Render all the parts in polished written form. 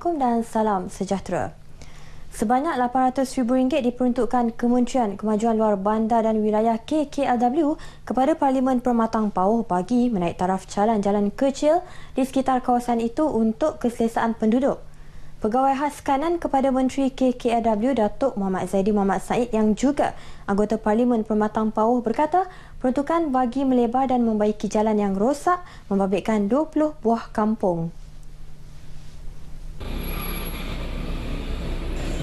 Assalamualaikum dan salam sejahtera. Sebanyak RM800,000 diperuntukkan Kementerian Kemajuan Luar Bandar dan Wilayah KKLW kepada Parlimen Permatang Pauh bagi menaik taraf jalan-jalan kecil di sekitar kawasan itu untuk keselesaan penduduk. Pegawai khas kanan kepada Menteri KKLW Datuk Muhammad Zaidi Muhammad Said yang juga anggota Parlimen Permatang Pauh berkata peruntukan bagi melebar dan membaiki jalan yang rosak membabitkan 20 buah kampung.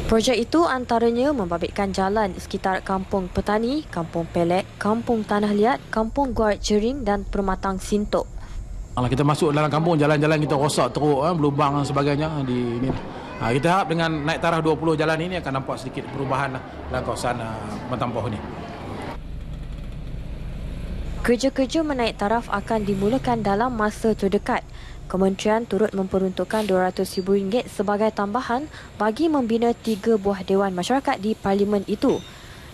Projek itu antaranya membabitkan jalan sekitar Kampung Petani, Kampung Pelet, Kampung Tanah Liat, Kampung Guard Jering dan Permatang Sintok. Kalau kita masuk dalam kampung, jalan-jalan kita rosak teruk, berlubang dan sebagainya. Kita harap dengan naik taraf 20 jalan ini akan nampak sedikit perubahan dalam kawasan Permatang Pauh ini. Kerja-kerja menaik taraf akan dimulakan dalam masa terdekat. Kementerian turut memperuntukkan RM200,000 sebagai tambahan bagi membina 3 buah Dewan Masyarakat di Parlimen itu.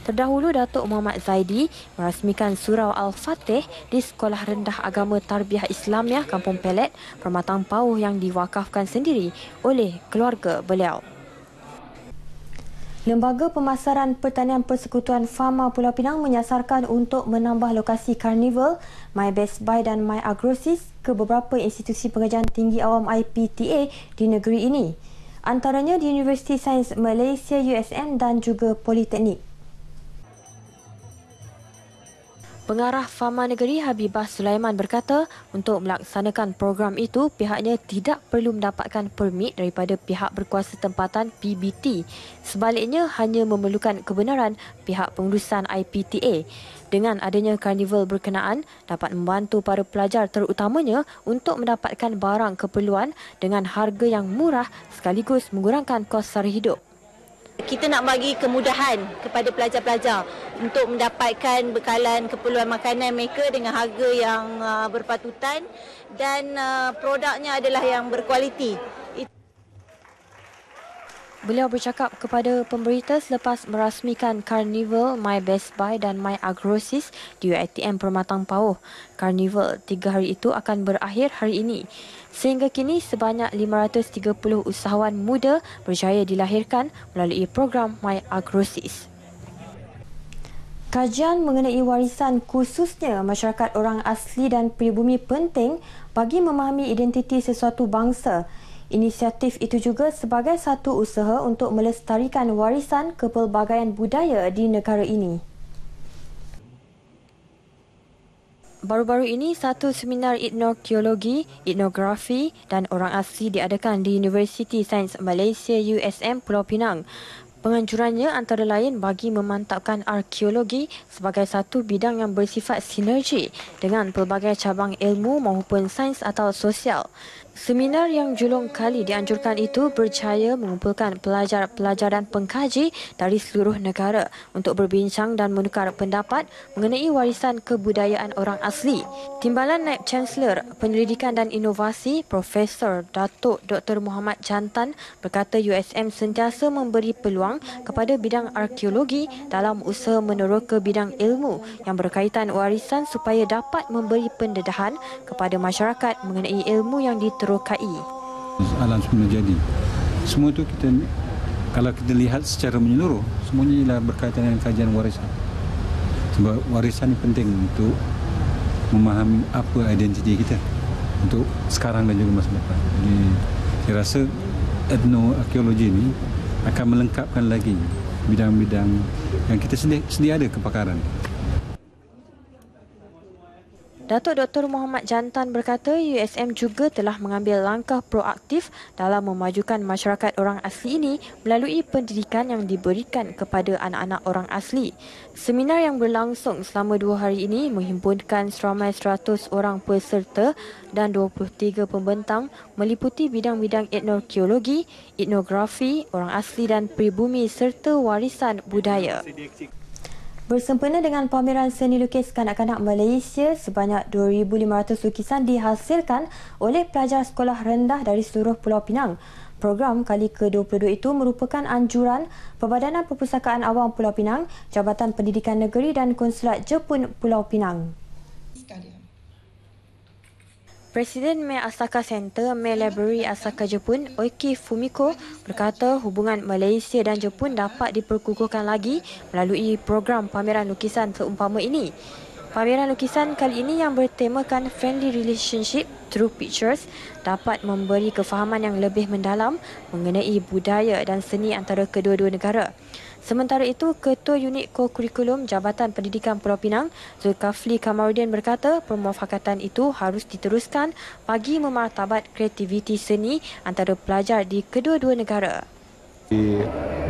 Terdahulu, Datuk Muhammad Zaidi merasmikan Surau Al-Fatih di Sekolah Rendah Agama Tarbiyah Islamiah Kampung Pelet, Permatang Pauh yang diwakafkan sendiri oleh keluarga beliau. Lembaga Pemasaran Pertanian Persekutuan Fama Pulau Pinang menyasarkan untuk menambah lokasi karnival My Best Buy dan My Agrosis ke beberapa institusi pengajian tinggi awam IPTA di negeri ini. Antaranya di Universiti Sains Malaysia USM dan juga Politeknik. Pengarah Fama Negeri Habibah Sulaiman berkata untuk melaksanakan program itu pihaknya tidak perlu mendapatkan permit daripada pihak berkuasa tempatan PBT. Sebaliknya hanya memerlukan kebenaran pihak pengurusan IPTA. Dengan adanya karnival berkenaan dapat membantu para pelajar terutamanya untuk mendapatkan barang keperluan dengan harga yang murah sekaligus mengurangkan kos sara hidup. Kita nak bagi kemudahan kepada pelajar-pelajar untuk mendapatkan bekalan keperluan makanan mereka dengan harga yang berpatutan dan produknya adalah yang berkualiti. Beliau bercakap kepada pemberita selepas merasmikan Karnival My Best Buy dan My Agrosis di UiTM Permatang Pauh. Karnival 3 hari itu akan berakhir hari ini. Sehingga kini sebanyak 530 usahawan muda berjaya dilahirkan melalui program My Agrosis. Kajian mengenai warisan khususnya masyarakat orang asli dan pribumi penting bagi memahami identiti sesuatu bangsa. Inisiatif itu juga sebagai satu usaha untuk melestarikan warisan kepelbagaian budaya di negara ini. Baru-baru ini, satu seminar etnoarkeologi, etnografi dan orang asli diadakan di Universiti Sains Malaysia USM Pulau Pinang. Penganjurannya antara lain bagi memantapkan arkeologi sebagai satu bidang yang bersifat sinergi dengan pelbagai cabang ilmu maupun sains atau sosial. Seminar yang julung kali dianjurkan itu berjaya mengumpulkan pelajar-pelajar dan pengkaji dari seluruh negara untuk berbincang dan menukar pendapat mengenai warisan kebudayaan orang asli. Timbalan Naib Chancellor Penyelidikan dan Inovasi Profesor Datuk Dr. Muhammad Jantan berkata USM sentiasa memberi peluang kepada bidang arkeologi dalam usaha meneroka bidang ilmu yang berkaitan warisan supaya dapat memberi pendedahan kepada masyarakat mengenai ilmu yang diterokai. Alam semula jadi. Semua itu kalau kita lihat secara menyeluruh, semuanya ialah berkaitan dengan kajian warisan. Sebab warisan ini penting untuk memahami apa identiti kita untuk sekarang dan juga masa depan. Jadi saya rasa etnoarkeologi ini akan melengkapkan lagi bidang-bidang yang kita sedia ada kepakaran. Datuk Dr. Muhammad Jantan berkata USM juga telah mengambil langkah proaktif dalam memajukan masyarakat orang asli ini melalui pendidikan yang diberikan kepada anak-anak orang asli. Seminar yang berlangsung selama 2 hari ini menghimpunkan seramai 100 orang peserta dan 23 pembentang meliputi bidang-bidang etnoarkeologi, etnografi, orang asli dan pribumi serta warisan budaya. Bersempena dengan pameran seni lukis kanak-kanak Malaysia, sebanyak 2,500 lukisan dihasilkan oleh pelajar sekolah rendah dari seluruh Pulau Pinang. Program kali ke-22 itu merupakan anjuran Perbadanan Perpustakaan Awam Pulau Pinang, Jabatan Pendidikan Negeri dan Konsulat Jepun Pulau Pinang. Presiden Mei Asaka Center, Mei Library Asaka Jepun, Oiki Fumiko berkata hubungan Malaysia dan Jepun dapat diperkukuhkan lagi melalui program pameran lukisan seumpama ini. Pameran lukisan kali ini yang bertemakan Friendly Relationship Through Pictures dapat memberi kefahaman yang lebih mendalam mengenai budaya dan seni antara kedua-dua negara. Sementara itu, Ketua Unit Co-Kurikulum Jabatan Pendidikan Pulau Pinang, Zulkafli Kamarudin berkata permufakatan itu harus diteruskan bagi memartabat kreativiti seni antara pelajar di kedua-dua negara.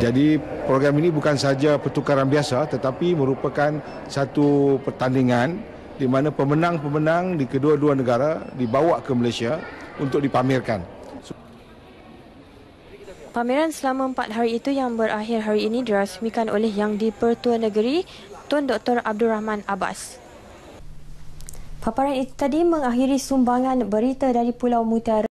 Jadi program ini bukan sahaja pertukaran biasa tetapi merupakan satu pertandingan di mana pemenang-pemenang di kedua-dua negara dibawa ke Malaysia untuk dipamerkan. Pameran selama 4 hari itu yang berakhir hari ini dirasmikan oleh Yang di-Pertua Negeri Tun Dr. Abdul Rahman Abbas. Paparan itu tadi mengakhiri sumbangan berita dari Pulau Mutiara.